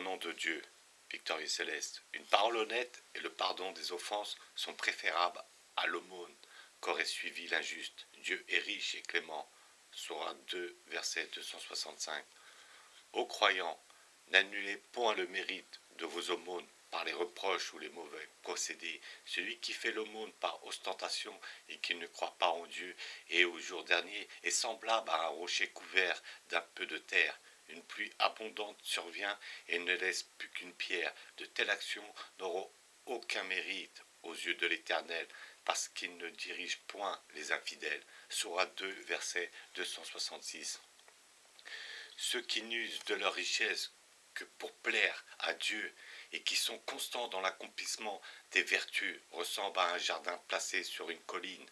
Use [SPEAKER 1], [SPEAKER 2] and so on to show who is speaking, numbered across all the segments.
[SPEAKER 1] nom de Dieu, victorieux céleste, une parole honnête et le pardon des offenses sont préférables à l'aumône qu'aurait suivi l'injuste. Dieu est riche et clément. Sourate 2, verset 265. Ô croyants, n'annulez point le mérite de vos aumônes par les reproches ou les mauvais procédés. Celui qui fait l'aumône par ostentation et qui ne croit pas en Dieu et au jour dernier est semblable à un rocher couvert d'un peu de terre. Une pluie abondante survient et ne laisse plus qu'une pierre. De telles actions n'auront aucun mérite aux yeux de l'Éternel, parce qu'il ne dirige point les infidèles. Sourate 2, verset 266. Ceux qui n'usent de leur richesse que pour plaire à Dieu et qui sont constants dans l'accomplissement des vertus ressemblent à un jardin placé sur une colline.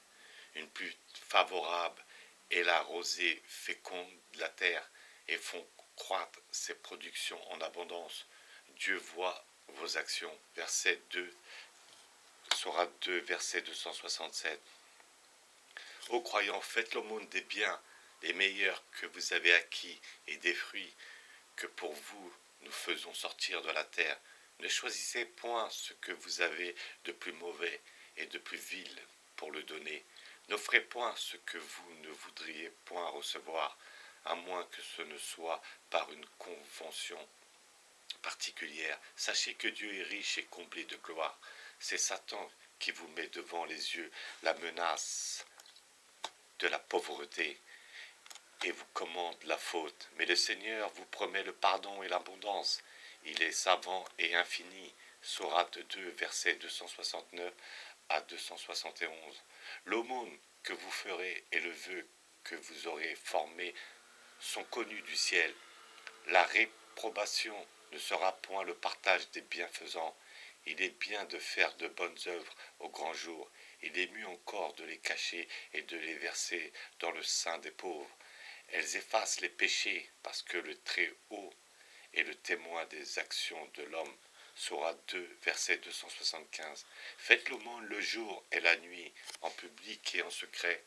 [SPEAKER 1] Une pluie favorable et la rosée féconde la terre et font croître ses productions en abondance. Dieu voit vos actions. Verset 2, Sourate 2, verset 267. Ô croyants, faites l'aumône des biens les meilleurs que vous avez acquis et des fruits que pour vous nous faisons sortir de la terre. Ne choisissez point ce que vous avez de plus mauvais et de plus vil pour le donner. N'offrez point ce que vous ne voudriez point recevoir, à moins que ce ne soit par une convention particulière. Sachez que Dieu est riche et comblé de gloire. C'est Satan qui vous met devant les yeux la menace de la pauvreté et vous commande la faute. Mais le Seigneur vous promet le pardon et l'abondance. Il est savant et infini. Sourate 2, versets 269 à 271. L'aumône que vous ferez et le vœu que vous aurez formé sont connus du ciel. La réprobation ne sera point le partage des bienfaisants. Il est bien de faire de bonnes œuvres au grand jour. Il est mieux encore de les cacher et de les verser dans le sein des pauvres. Elles effacent les péchés parce que le Très-Haut est le témoin des actions de l'homme. Sourate 2, verset 275. Faites l'aumône le jour et la nuit, en public et en secret.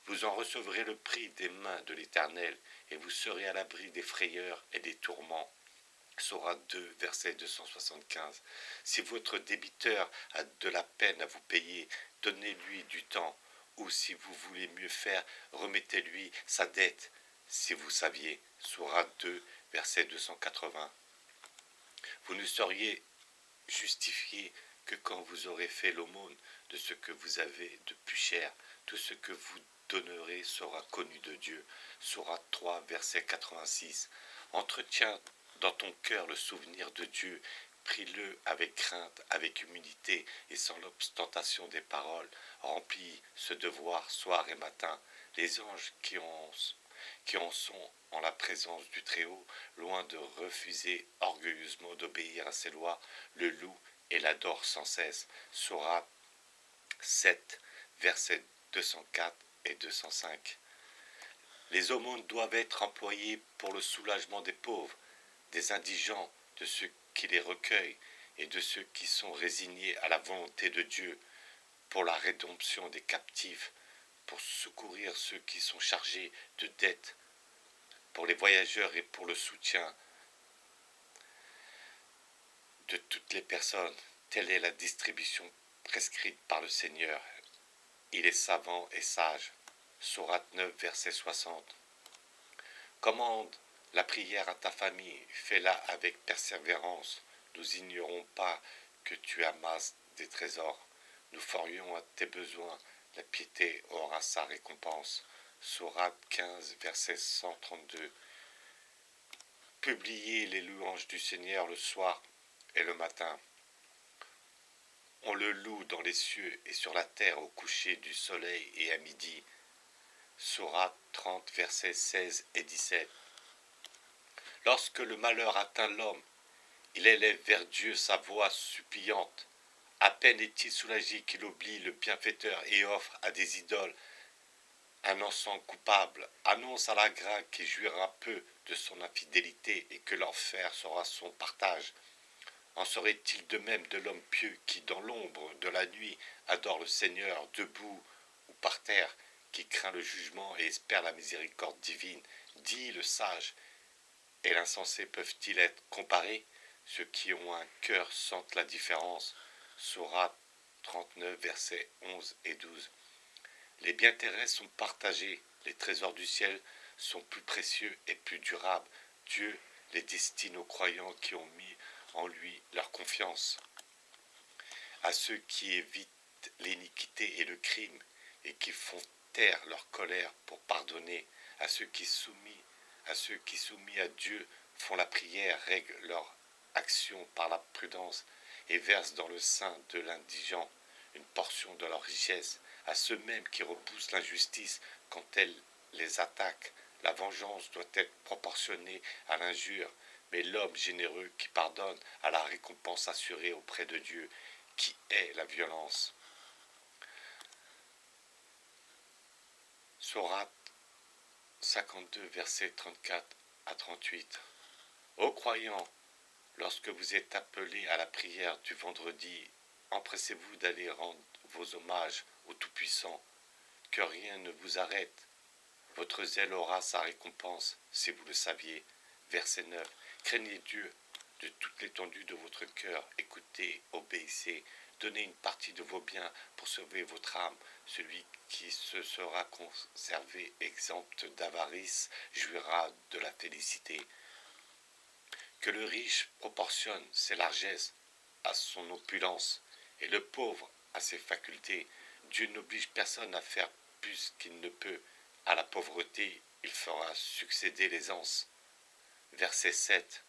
[SPEAKER 1] Vous en recevrez le prix des mains de l'Éternel, et vous serez à l'abri des frayeurs et des tourments. Sourate 2, verset 275. Si votre débiteur a de la peine à vous payer, donnez-lui du temps. Ou si vous voulez mieux faire, remettez-lui sa dette, si vous saviez. Sourate 2, verset 280. Vous ne seriez justifié que quand vous aurez fait l'aumône de ce que vous avez de plus cher. Tout ce que vous donnerez sera connu de Dieu. Sourate 3, verset 86. Entretiens dans ton cœur le souvenir de Dieu. Prie-le avec crainte, avec humilité et sans l'ostentation des paroles. Remplis ce devoir soir et matin. Les anges qui en sont en la présence du Très-Haut, loin de refuser orgueilleusement d'obéir à ses lois, le louent et l'adorent sans cesse. Sourate 7, versets 204 et 205. Les aumônes doivent être employées pour le soulagement des pauvres, des indigents, de ceux qui les recueillent et de ceux qui sont résignés à la volonté de Dieu, pour la rédemption des captifs, pour secourir ceux qui sont chargés de dettes, pour les voyageurs et pour le soutien de toutes les personnes. Telle est la distribution prescrite par le Seigneur. Il est savant et sage. Sourate 9, verset 60. Commande la prière à ta famille, fais-la avec persévérance. Nous ignorons pas que tu amasses des trésors. Nous ferions à tes besoins, la piété aura sa récompense. Sourate 15, verset 132. Publiez les louanges du Seigneur le soir et le matin. On le loue dans les cieux et sur la terre au coucher du soleil et à midi. Sourate 30, versets 16 et 17. Lorsque le malheur atteint l'homme, il élève vers Dieu sa voix suppliante. À peine est-il soulagé qu'il oublie le bienfaiteur et offre à des idoles un encens coupable, annonce à l'ingrat qu'il jouira peu de son infidélité et que l'enfer sera son partage. En serait-il de même de l'homme pieux qui, dans l'ombre de la nuit, adore le Seigneur, debout ou par terre, qui craint le jugement et espère la miséricorde divine? Dit le sage, et l'insensé peuvent-ils être comparés? Ceux qui ont un cœur sentent la différence. Sourate 39, versets 11 et 12. Les biens terrestres sont partagés, les trésors du ciel sont plus précieux et plus durables. Dieu les destine aux croyants qui ont mis en lui leur confiance. À ceux qui évitent l'iniquité et le crime et qui font taire leur colère pour pardonner, à ceux qui soumis à Dieu font la prière, règlent leur action par la prudence et versent dans le sein de l'indigent une portion de leur richesse, à ceux mêmes qui repoussent l'injustice quand elle les attaque. La vengeance doit être proportionnée à l'injure, mais l'homme généreux qui pardonne a la récompense assurée auprès de Dieu, qui est la violence. Sourate 52, versets 34 à 38. Ô croyants, lorsque vous êtes appelés à la prière du vendredi, empressez-vous d'aller rendre vos hommages au Tout-Puissant, que rien ne vous arrête. Votre zèle aura sa récompense, si vous le saviez. Verset 9. Craignez Dieu de toute l'étendue de votre cœur, écoutez, obéissez, donnez une partie de vos biens pour sauver votre âme. Celui qui se sera conservé exempt d'avarice jouira de la félicité. Que le riche proportionne ses largesses à son opulence et le pauvre à ses facultés. Dieu n'oblige personne à faire plus qu'il ne peut. À la pauvreté, il fera succéder l'aisance. Verset 7.